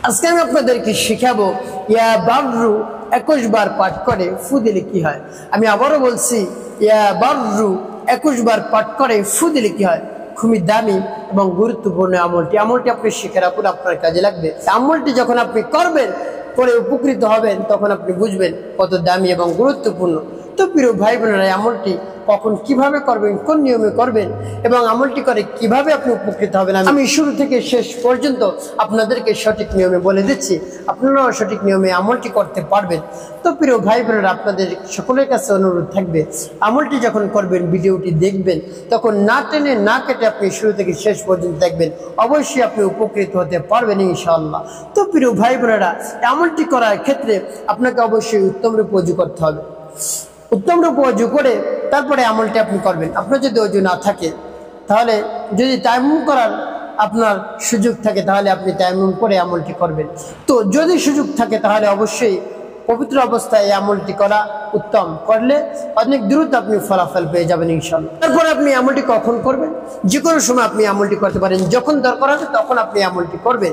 আজকে আমি আপনাদেরকে শেখাবো ইয়া বাররু 21 বার পাঠ করে ফু দিলে কি হয়। আমি আবারও বলছি, ইয়া বাররু 21 বার পাঠ করে ফু দিলে কি হয়। খুবই দামি এবং গুরুত্বপূর্ণ আমলটি আপনি শিখে রাখুন, আপনার কাজে লাগবে। আমলটি যখন আপনি করবেন, পরে উপকৃত হবেন, তখন আপনি বুঝবেন কত দামি এবং গুরুত্বপূর্ণ। তো প্রিয় ভাই বোনেরা, আমলটি কখন কিভাবে করবেন, কোন নিয়মে করবেন এবং আমলটি করে কিভাবে আপনি উপকৃত হবেন, আমি শুরু থেকে শেষ পর্যন্ত আপনাদেরকে সঠিক নিয়মে বলে দিচ্ছি। আপনারাও সঠিক নিয়মে আমলটি করতে পারবেন। তো প্রিয় ভাই বোনেরা, আপনাদের সকলের কাছে অনুরোধ থাকবে, আমলটি যখন করবেন, ভিডিওটি দেখবেন, তখন না টেনে না কেটে আপনি শুরু থেকে শেষ পর্যন্ত দেখবেন। অবশ্যই আপনি উপকৃত হতে পারবেন ইনশাআল্লাহ। তো প্রিয় ভাই বোনেরা, আমলটি করার ক্ষেত্রে আপনাকে অবশ্যই উত্তম রূপে ওযু করতে হবে। উত্তম রূপে ওযু করে তারপরে আমলটি আপনি করবেন। আপনার যদি ওযু না থাকে, তাহলে যদি তায়াম্মুম করার আপনার সুযোগ থাকে, তাহলে আপনি তায়াম্মুম করে আমলটি করবেন। তো যদি সুযোগ থাকে, তাহলে অবশ্যই পবিত্র অবস্থায় এই আমলটি করা উত্তম। করলে অনেক দ্রুত আপনি ফলাফল পেয়ে যাবেন ইনশাআল্লাহ। তারপরে আপনি আমলটি কখন করবেন? যে কোনো সময় আপনি আমলটি করতে পারেন। যখন দরকার হবে তখন আপনি আমলটি করবেন।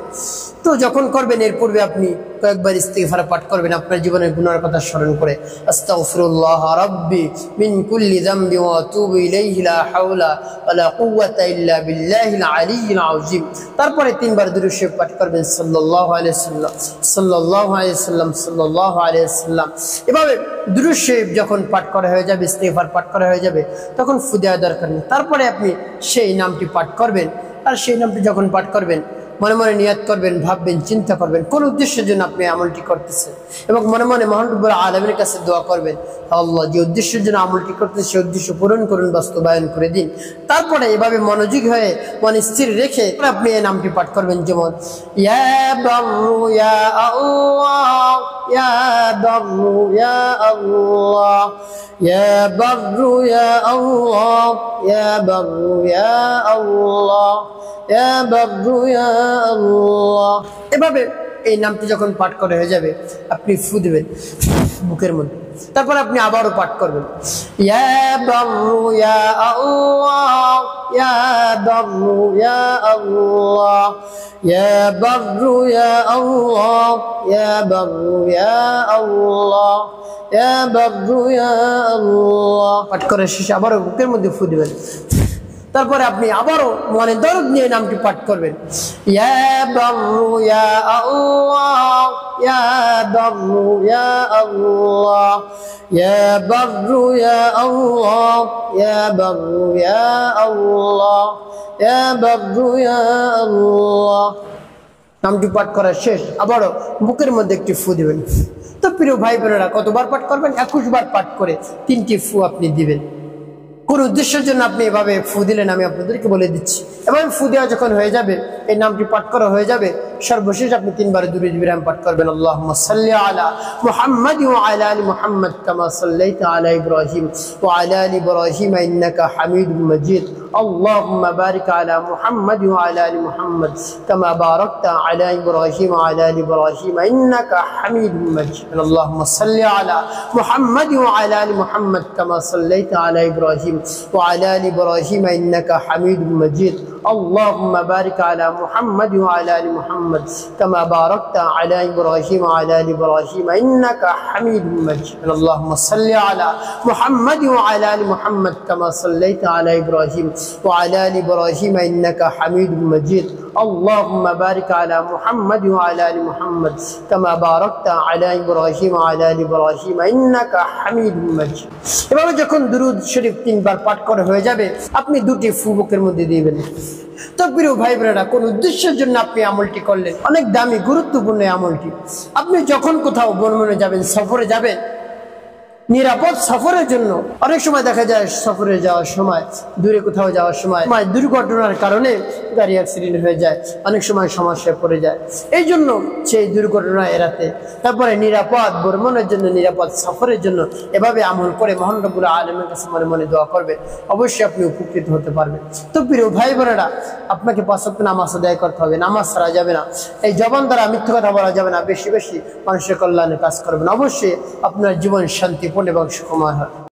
তো যখন করবেন, এর পূর্বে আপনি কয়েকবার ইস্তিগফার পাঠ করবেন, আপনার জীবনের গুনার কথা স্মরণ করে। আস্তাগফিরুল্লাহ রাব্বি মিন কুল্লি যামবি ওয়া আতুবু ইলাইহি লা হাওলা ওয়া লা কুওয়াতা ইল্লা বিল্লাহিল আলিয়্যিল আযীম। তারপরে 3 বার দুরূদ শরীফ পাঠ করবেন, সাল্লাল্লাহু আলাইহি ওয়াসাল্লাম, সাল্লাল্লাহু আলাইহি ওয়াসাল্লাম, সাল্লাল্লাহু আলাইহি ওয়াসাল্লাম। এভাবে দুরূদ শরীফ যখন পাঠ করা হয়ে যাবে, ইস্তিগফার পাঠ করা হয়ে যাবে, তখন ফু দেওয়ার দরকার নেই। তারপরে আপনি সেই নামটি পাঠ করবেন। আর সেই নামটি যখন পাঠ করবেন, মনে মনে নিয়াত করবেন, ভাববেন, চিন্তা করবেন কোন উদ্দেশ্যের জন্য আপনি আমলটি করতেছেন, এবং মনে মনে মহান রব্বুল আলামিনের কাছে দোয়া করবেন, আল্লাহ, যে উদ্দেশ্যের জন্য আমলটি করতেছে সেই উদ্দেশ্য পূরণ করুন, বাস্তবায়ন করে দিন। তারপরে এভাবে মনোযোগী হয়ে মন স্থির রেখে আপনি এই নামটি পাঠ করবেন, যেমন ইয়া বাররু ইয়া আল্লাহ, ইয়া বাররু ইয়া আল্লাহ, ইয়া বাররু ইয়া আল্লাহ, ইয়া বাররু ইয়া আল্লাহ, ইয়া বাররু ইয়া আল্লাহ। এভাবে এই নামটি যখন পাঠ করা হয়ে যাবে, আপনি ফু দিবেন বুকের মধ্যে। তারপর আপনি আবারও পাঠ করবেন, ইয়া বাররু ইয়া আল্লাহ, ইয়া বাররু ইয়া আল্লাহ, ইয়া বাররু ইয়া আল্লাহ, ইয়া বাররু ইয়া আল্লাহ, ইয়া বাররু ইয়া আল্লাহ। পাঠ করার শেষে আবারও বুকের মধ্যে ফু দিবেন। তারপরে আপনি আবারও মনে দরদ নিয়ে নামটি পাঠ করবেন, ইয়া বাররু ইয়া আল্লাহ, ইয়া বাররু ইয়া আল্লাহ, ইয়া বাররু ইয়া আল্লাহ, ইয়া বাররু ইয়া আল্লাহ, ইয়া বাররু ইয়া আল্লাহ। নামটি পাঠ করা শেষ, আবারও বুকের মধ্যে একটি ফু দিবেন। তো প্রিয় ভাই বোনেরা, কতবার পাঠ করবেন? 21 বার পাঠ করে 3টি ফু আপনি দিবেন। কোন উদ্দেশ্যের জন্য আপনি এভাবে ফু দিলেন আমি আপনাদেরকে বলে দিচ্ছি। এভাবে ফু দেওয়া যখন হয়ে যাবে, এই নামটি পাঠ করা হয়ে যাবে, সর্বশেষ আপনি 3 বার দুরূদ বিরাম পাঠ করবেন, আল্লাহুম্মা সাল্লি আলা মুহাম্মাদ ওয়া আলা আলি মুহাম্মাদ কামা সাল্লাইতা আলা ইব্রাহিম ওয়া আলা আলি ইব্রাহিম ইন্নাকা হামিদুম মাজিদ। اللهم بارك على محمد وعلى ال محمد كما باركت على ابراهيم وعلى ال ابراهيم انك حميد مجيد. اللهم صل على محمد وعلى ال محمد كما صليت على ابراهيم وعلى ال ابراهيم انك حميد مجيد. اللهم بارك على محمد وعلى ال محمد كما باركت على ابراهيم وعلى ال ابراهيم انك حميد مجيد. اللهم صل على محمد وعلى ال محمد كما صليت على ابراهيم وعلى آل إبراهيم إنك حميد مجيد. اللهم بارك على محمد وعلى آل محمد كما باركت على إبراهيم وعلى آل إبراهيم إنك حميد مجيد. এভাবে যখন দুরূদ শরীফ 3 বার পাঠ করা হয়ে যাবে, আপনি 2টি ফু বুকের মধ্যে দিবেন। তো প্রিয় ভাই বোনেরা, কোন উদ্দেশ্যের জন্য আপনি আমলটি করলেন? অনেক দামি গুরুত্বপূর্ণ আমলটি। আপনি যখন কোথাও ভ্রমণে যাবেন, সফরে যাবেন, নিরাপদ সফরের জন্য অনেক সময় দেখা যায় সফরে যাওয়ার সময়, দূরে কোথাও যাওয়ার সময় দুর্ঘটনার কারণে গাড়ি অ্যাক্সিডেন্ট হয়ে যায়, অনেক সময় সমস্যায় পড়ে যায়। এই জন্য সেই দুর্ঘটনা এড়াতে, তারপরে নিরাপদ ভ্রমণের জন্য, নিরাপদ সফরের জন্য এভাবে আমল করে মহান রব্বুল আলামিনের কাছে মনে মনে দোয়া করবেন, অবশ্যই আপনি উপকৃত হতে পারবেন। তো প্রিয় ভাই বোনেরা, আপনাকে 5 ওয়াক্ত নামাজ আদায় করতে হবে, নামাজ ছাড়া যাবে না। এই জবান দ্বারা মিথ্যা কথা বলা যাবে না। বেশি বেশি মানুষের কল্যাণে কাজ করবেন, অবশ্যই আপনার জীবন শান্তিপূর্ণ এবং সুখময় হয়।